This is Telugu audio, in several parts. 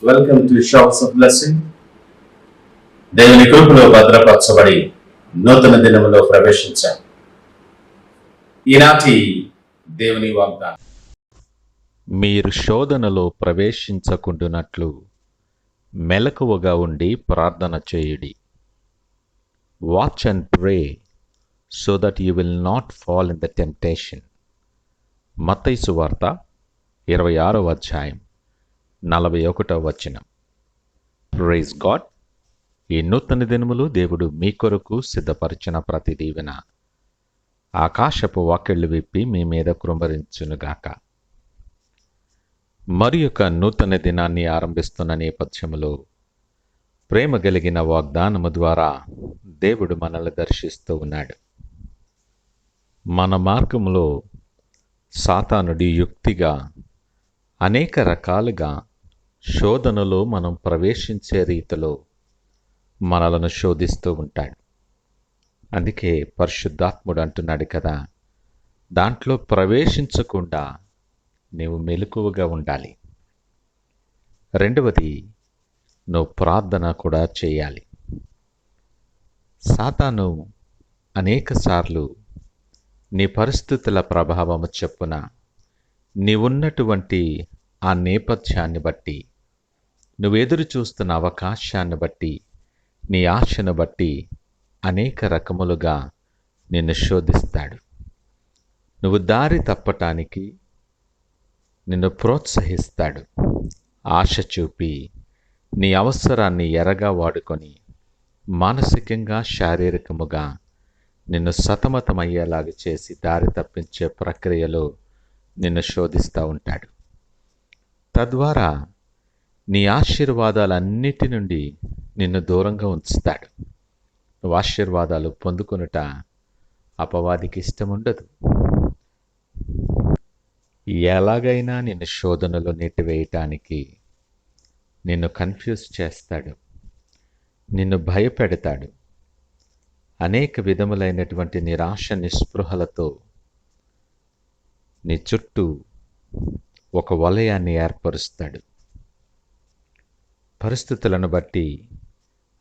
Welcome to shops of blessing. దేవుని కృపలో భద్రపరచబడి నూతన దినములో ప్రవేశించాం. ఈనాటి దేవుని వాగ్దానం, మీరు శోధనలో ప్రవేశించకుండునట్లు మెలకువగా ఉండి ప్రార్థన చేయుడి. Watch and pray so that you will not fall in the temptation. మత్తయి సువార్త 26వ అధ్యాయం 41వ వచనం. Praise God. ఈ నూతన దినములు దేవుడు మీ కొరకు సిద్ధపరిచిన ప్రతి దీవెన ఆకాశపు వాకిళ్లు విప్పి మీ మీద కృంభరించునుగాక. మరి యొక్క నూతన దినాన్ని ఆరంభిస్తున్న నేపథ్యములో ప్రేమ కలిగిన వాగ్దానము ద్వారా దేవుడు మనల్ని దర్శిస్తూ ఉన్నాడు. మన మార్గములో సాతానుడి యుక్తిగా అనేక రకాలుగా శోధనలో మనం ప్రవేశించే రీతిలో మనలను శోధిస్తూ ఉంటాడు. అందుకే పరిశుద్ధాత్ముడు అంటున్నాడు కదా, దాంట్లో ప్రవేశించకుండా నీవు మెలకువగా ఉండాలి. రెండవది, నువ్వు ప్రార్థన కూడా చేయాలి. సాతాను అనేకసార్లు నీ పరిస్థితుల ప్రభావము చొప్పున నీవున్నటువంటి ఆ నేపథ్యాన్ని బట్టి, నువ్వు ఎదురు చూస్తున్న అవకాశాన్ని బట్టి, నీ ఆశను బట్టి అనేక రకములుగా నిన్ను శోధిస్తాడు. నువ్వు దారి తప్పటానికి నిన్ను ప్రోత్సహిస్తాడు. ఆశ చూపి నీ అవసరాన్ని ఎరగా వాడుకొని మానసికంగా శారీరకముగా నిన్ను సతమతమయ్యేలాగా చేసి దారి తప్పించే ప్రక్రియలో నిన్ను శోధిస్తూ ఉంటాడు. తద్వారా నీ ఆశీర్వాదాలన్నిటి నుండి నిన్ను దూరంగా ఉంచుతాడు. నువ్వు ఆశీర్వాదాలు పొందుకొనుట అపవాదికి ఇష్టముండదు. ఎలాగైనా నిన్ను శోధనలో నెట్టివేయటానికి నిన్ను కన్ఫ్యూజ్ చేస్తాడు, నిన్ను భయపెడతాడు. అనేక విధములైనటువంటి నిరాశ నిస్పృహలతో నీ చుట్టూ ఒక వలయాన్ని ఏర్పరుస్తాడు. పరిస్థితులను బట్టి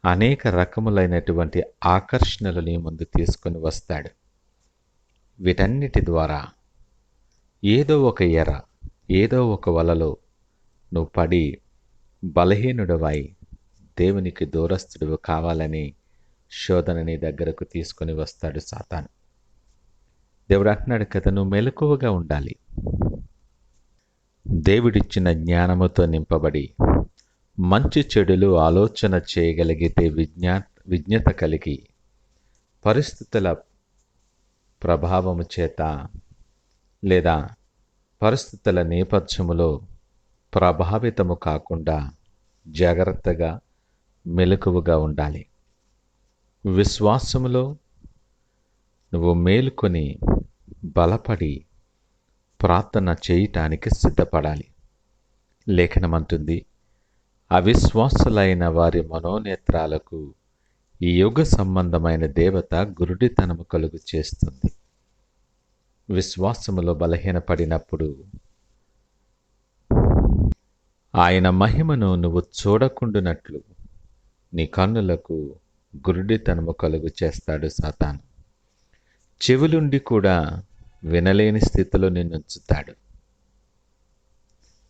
అనేక రకములైనటువంటి ఆకర్షణలు నీ ముందు తీసుకొని వస్తాడు. వీటన్నిటి ద్వారా ఏదో ఒక ఎర, ఏదో ఒక వలలో నువ్వు పడి బలహీనుడవై దేవునికి దూరస్తుడు కావాలని శోధన నీ దగ్గరకు తీసుకొని వస్తాడు సాతాను. దేవుడు అంటున్నాడు కదా, నువ్వు మెలకువగా ఉండాలి. దేవుడిచ్చిన జ్ఞానముతో నింపబడి మంచి చెడులు ఆలోచన చేయగలిగితే విజ్ఞత కలిగి పరిస్థితుల ప్రభావము చేత లేదా పరిస్థితుల నేపథ్యములో ప్రభావితము కాకుండా జాగ్రత్తగా మెలకువగా ఉండాలి. విశ్వాసములో నువ్వు మేలుకొని బలపడి ప్రార్థన చేయటానికి సిద్ధపడాలి. లేఖనమంటుంది, అవిశ్వాసులైన వారి మనోనేత్రాలకు ఈ యుగ సంబంధమైన దేవత గురుడితనము కలుగు చేస్తుంది. విశ్వాసములో బలహీనపడినప్పుడు ఆయన మహిమను నువ్వు చూడకుండునట్లు నీ కన్నులకు గురుడితనము కలుగు చేస్తాడు సాతాను. చెవులుండి కూడా వినలేని స్థితిలో నిన్నుంచుతాడు.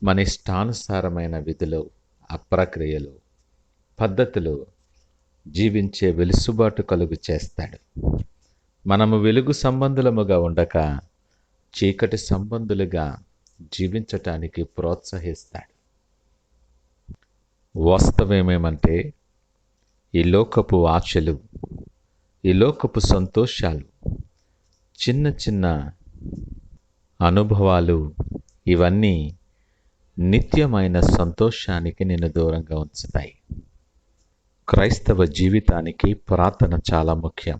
మన ఇష్టానుసారమైన విధిలో, అప్రక్రియలు, పద్ధతులు జీవించే వెలుసుబాటు కలుగు చేస్తాడు. మనము వెలుగు సంబంధులముగా ఉండక చీకటి సంబంధులుగా జీవించటానికి ప్రోత్సహిస్తాడు. వాస్తవమేమంటే, ఈ లోకపు ఆశలు, ఈ లోకపు సంతోషాలు, చిన్న చిన్న అనుభవాలు, ఇవన్నీ నిత్యమైన సంతోషానికి నిన్ను దూరంగా ఉంచుతాయి. క్రైస్తవ జీవితానికి ప్రార్థన చాలా ముఖ్యం.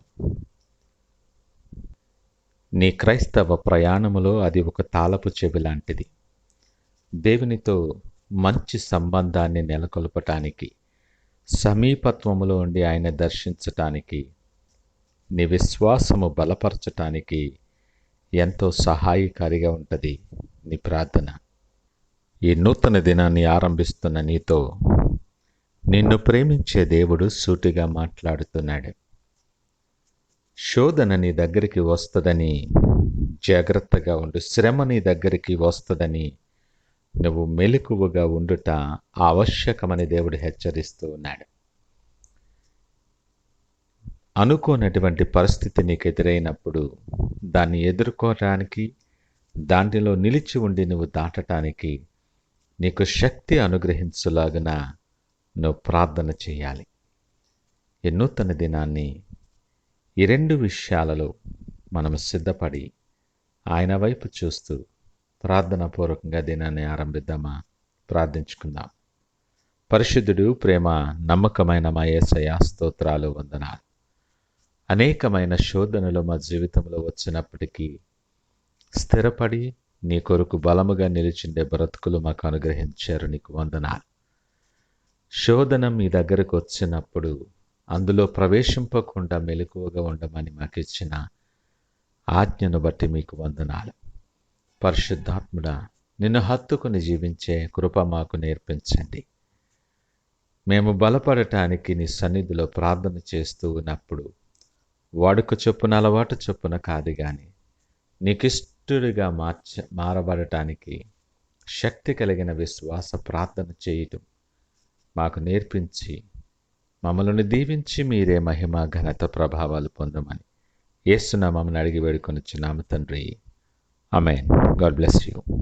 నీ క్రైస్తవ ప్రయాణములో అది ఒక తాళపు చెవి లాంటిది. దేవునితో మంచి సంబంధాన్ని నెలకొల్పటానికి, సమీపత్వములో ఉండి ఆయన దర్శించటానికి, నీ విశ్వాసము బలపరచటానికి ఎంతో సహాయకారిగా ఉంటుంది నీ ప్రార్థన. ఈ నూతన దినాన్ని ఆరంభిస్తున్న నీతో నిన్ను ప్రేమించే దేవుడు సూటిగా మాట్లాడుతున్నాడు. శోధన నీ దగ్గరికి వస్తుందని జాగ్రత్తగా ఉండు. శ్రమ నీ దగ్గరికి వస్తుందని నువ్వు మెలకువగా ఉండుట ఆవశ్యకమని దేవుడు హెచ్చరిస్తూ ఉన్నాడు. అనుకోనటువంటి పరిస్థితి నీకు ఎదురైనప్పుడు దాన్ని ఎదుర్కోవటానికి, దానిలో నిలిచి ఉండి నువ్వు దాటటానికి నీకు శక్తి అనుగ్రహించులాగున నువ్వు ప్రార్థన చేయాలి. ఈ నూతన దినాన్ని ఈ రెండు విషయాలలో మనం సిద్ధపడి ఆయన వైపు చూస్తూ ప్రార్థనాపూర్వకంగా దినాన్ని ఆరంభిద్దామా? ప్రార్థించుకుందాం. పరిశుద్ధుడు, ప్రేమ నమ్మకమైన మా యేసయ్య, స్తోత్రాలు, వందనాలు. అనేకమైన శోధనలు మా జీవితంలో వచ్చినప్పటికీ స్థిరపడి నీ కొరకు బలముగా నిలిచిండే బ్రతుకులు మాకు అనుగ్రహించారు. నీకు వందనాలు. శోధన మీ దగ్గరకు వచ్చినప్పుడు అందులో ప్రవేశింపకుండా మెలకువగా ఉండమని మాకు ఇచ్చిన ఆజ్ఞను బట్టి మీకు వందనాలు. పరిశుద్ధాత్ముడా, నిన్ను హత్తుకుని జీవించే కృప మాకు నేర్పించండి. మేము బలపడటానికి నీ సన్నిధిలో ప్రార్థన చేస్తూ ఉన్నప్పుడు వాడుక చొప్పున, అలవాటు చొప్పున కాదు కానీ నీకిష్టుడిగా మారబడటానికి శక్తి కలిగిన విశ్వాస ప్రార్థన చేయటం మాకు నేర్పించి మమ్మల్ని దీవించి మీరే మహిమ, ఘనత, ప్రభావాలు పొందమని యేసు నామమున అడిగి వేడుకొనుచున్నాము తండ్రి. ఆమేన్. God bless you.